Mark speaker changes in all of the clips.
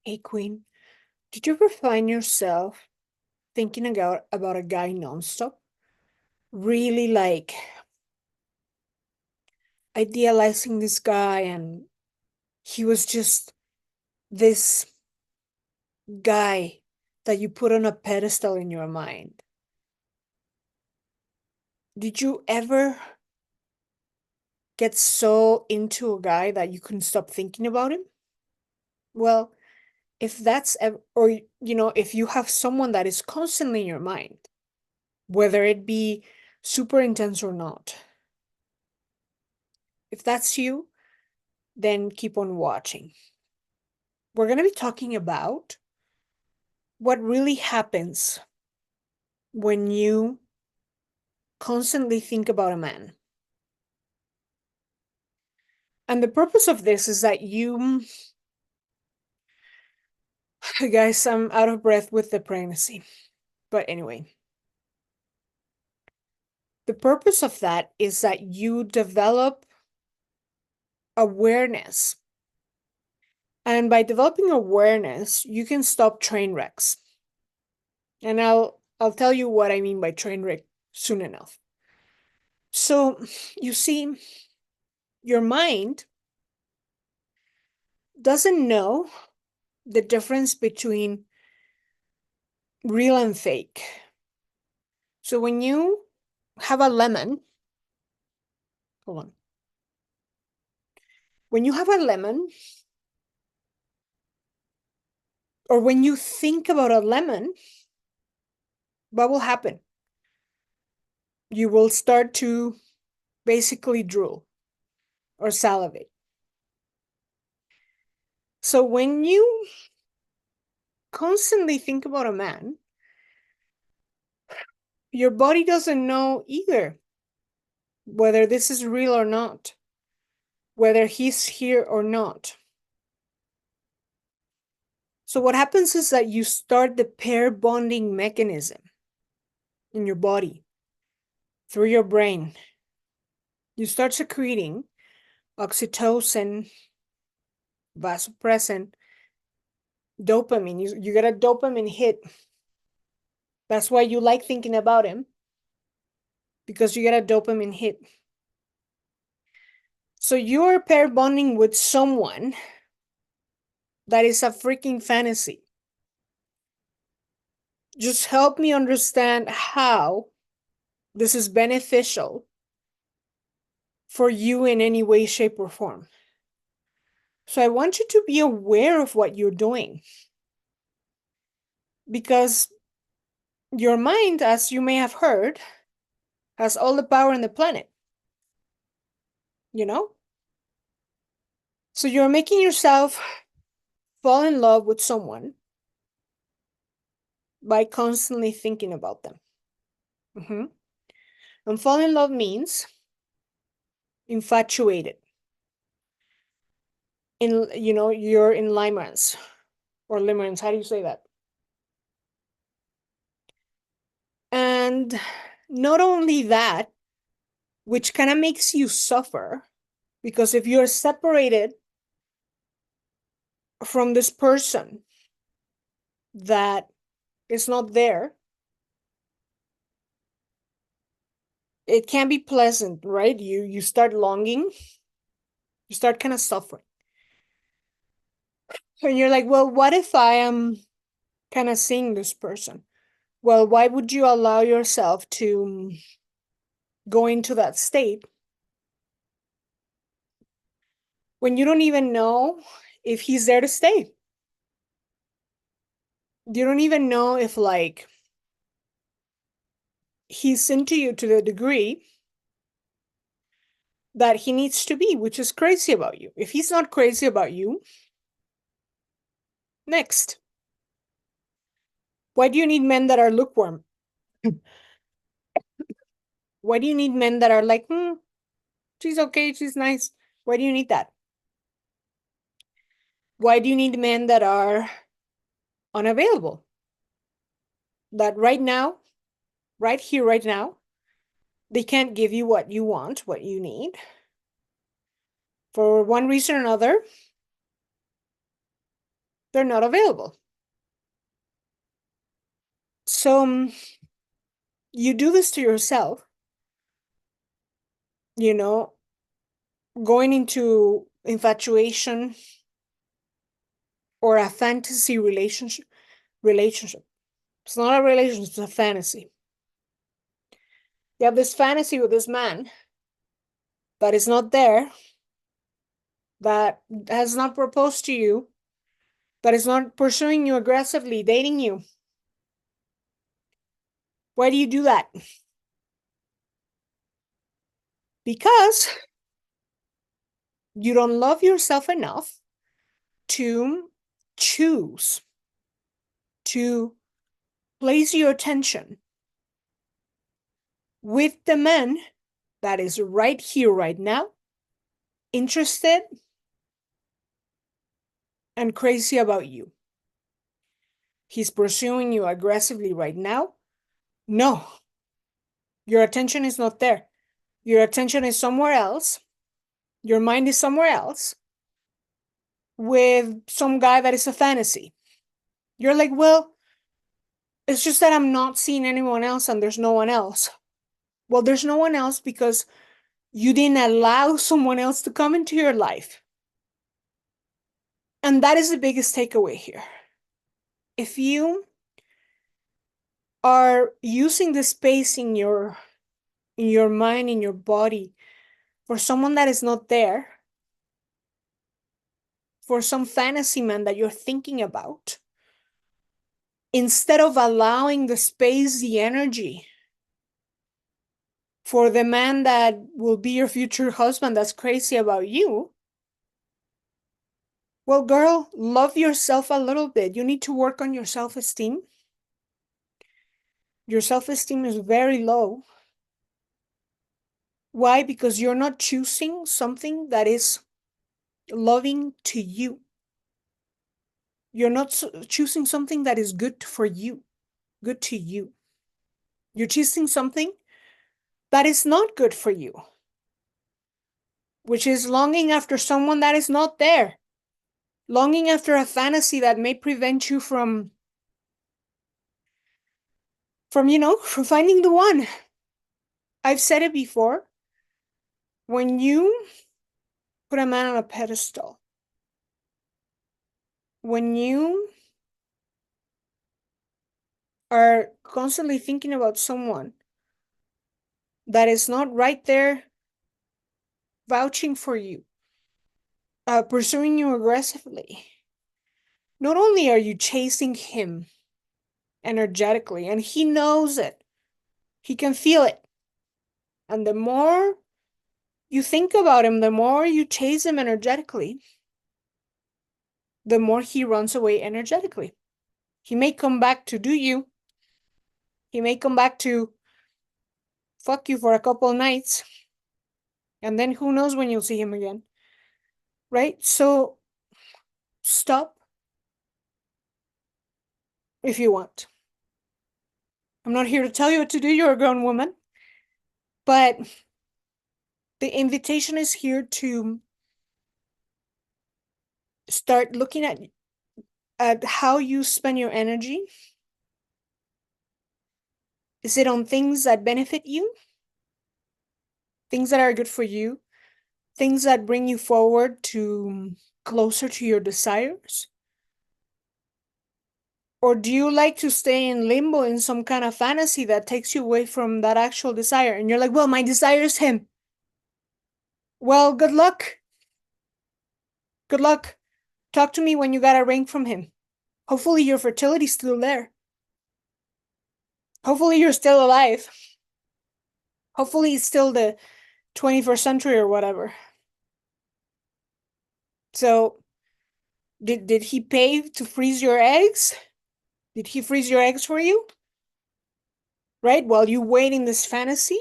Speaker 1: Hey, Queen, did you ever find yourself thinking about a guy nonstop? Really like idealizing this guy, and he was just this guy that you put on a pedestal in your mind. Did you ever get so into a guy that you couldn't stop thinking about him? Well, if or if you have someone that is constantly in your mind, whether it be super intense or not, if that's you, then keep on watching. We're going to be talking about what really happens when you constantly think about a man. And the purpose of this is that guys, I'm out of breath with the pregnancy. But anyway, the purpose of that is that you develop awareness. And by developing awareness, you can stop train wrecks. And I'll tell you what I mean by train wreck soon enough. So, you see, your mind doesn't know the difference between real and fake. So when you have a lemon, hold on. When you have a lemon, or when you think about a lemon, what will happen? You will start to basically drool or salivate. So when you constantly think about a man, your body doesn't know either whether this is real or not, whether he's here or not. So what happens is that you start the pair bonding mechanism in your body through your brain. You start secreting oxytocin, vasopressin, dopamine. You get a dopamine hit. That's why you like thinking about him, because you get a dopamine hit. So you're pair bonding with someone that is a freaking fantasy. Just help me understand how this is beneficial for you in any way, shape, or form. So I want you to be aware of what you're doing, because your mind, as you may have heard, has all the power in the planet, you know? So you're making yourself fall in love with someone by constantly thinking about them. And fall in love means infatuated. You're in limerence or limerence. How do you say that? And not only that, which kind of makes you suffer, because if you're separated from this person that is not there, it can be pleasant, right? You start longing, you start kind of suffering. And you're like, well, what if I am kind of seeing this person? Well, why would you allow yourself to go into that state when you don't even know if he's there to stay? You don't even know if, like, he's into you to the degree that he needs to be, which is crazy about you. If he's not crazy about you, next. Why do you need men that are lukewarm? Why do you need men that are like, she's okay, she's nice? Why do you need that? Why do you need men that are unavailable? That right now, right here, right now, they can't give you what you want, what you need. For one reason or another, they're not available. So you do this to yourself, going into infatuation or a fantasy relationship. It's not a relationship, it's a fantasy. You have this fantasy with this man that is not there, that has not proposed to you, that is not pursuing you aggressively, dating you. Why do you do that? Because you don't love yourself enough to choose to place your attention with the man that is right here, right now, interested and crazy about you. He's pursuing you aggressively right now. No, your attention is not there. Your attention is somewhere else. Your mind is somewhere else with some guy that is a fantasy. You're like, well, it's just that I'm not seeing anyone else and there's no one else. Well, there's no one else because you didn't allow someone else to come into your life. And that is the biggest takeaway here. If you are using the space in your mind, in your body, for someone that is not there, for some fantasy man that you're thinking about, instead of allowing the space, the energy for the man that will be your future husband that's crazy about you, well, girl, love yourself a little bit. You need to work on your self-esteem. Your self-esteem is very low. Why? Because you're not choosing something that is loving to you. You're not choosing something that is good for you, good to you. You're choosing something that is not good for you, which is longing after someone that is not there, longing after a fantasy that may prevent you from finding the one. I've said it before. When you put a man on a pedestal, when you are constantly thinking about someone that is not right there vouching for you, pursuing you aggressively, not only are you chasing him energetically, and he knows it, he can feel it. And the more you think about him, the more you chase him energetically, the more he runs away energetically. He may come back to do you. He may come back to fuck you for a couple of nights. And then who knows when you'll see him again. Right? So stop if you want. I'm not here to tell you what to do. You're a grown woman. But the invitation is here to start looking at how you spend your energy. Is it on things that benefit you? Things that are good for you? Things that bring you forward to closer to your desires? Or do you like to stay in limbo in some kind of fantasy that takes you away from that actual desire? And you're like, well, my desire is him. Well, good luck. Good luck. Talk to me when you got a ring from him. Hopefully your fertility's still there. Hopefully you're still alive. Hopefully it's still the 21st century or whatever. So, did he pay to freeze your eggs? Did he freeze your eggs for you? Right? While you wait in this fantasy?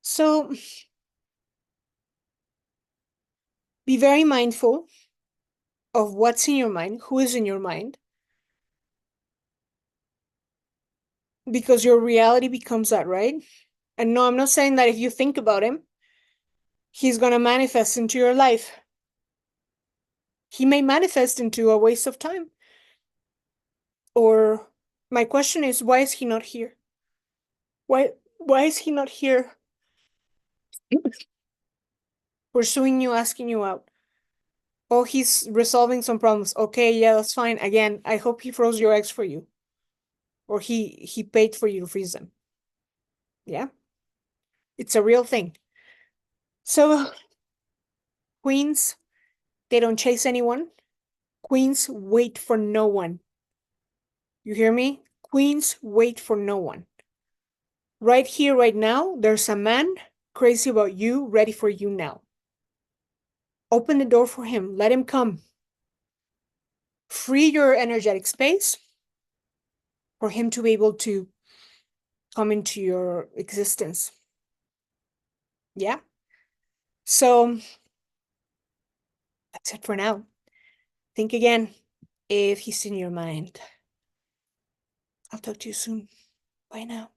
Speaker 1: So, be very mindful of what's in your mind, who is in your mind, because your reality becomes that, right? And no, I'm not saying that if you think about him, he's going to manifest into your life. he may manifest into a waste of time. Or my question is, why is he not here? Why is he not here pursuing you, asking you out? Oh, he's resolving some problems. Okay, yeah, that's fine. Again, I hope he froze your eggs for you. Or he paid for you to freeze them. Yeah? It's a real thing. So, queens, they don't chase anyone. Queens wait for no one. You hear me? Queens wait for no one. Right here, right now, there's a man crazy about you, ready for you now. Open the door for him. Let him come. Free your energetic space for him to be able to come into your existence. Yeah? So that's it for now. Think again if he's in your mind. I'll talk to you soon. Bye now.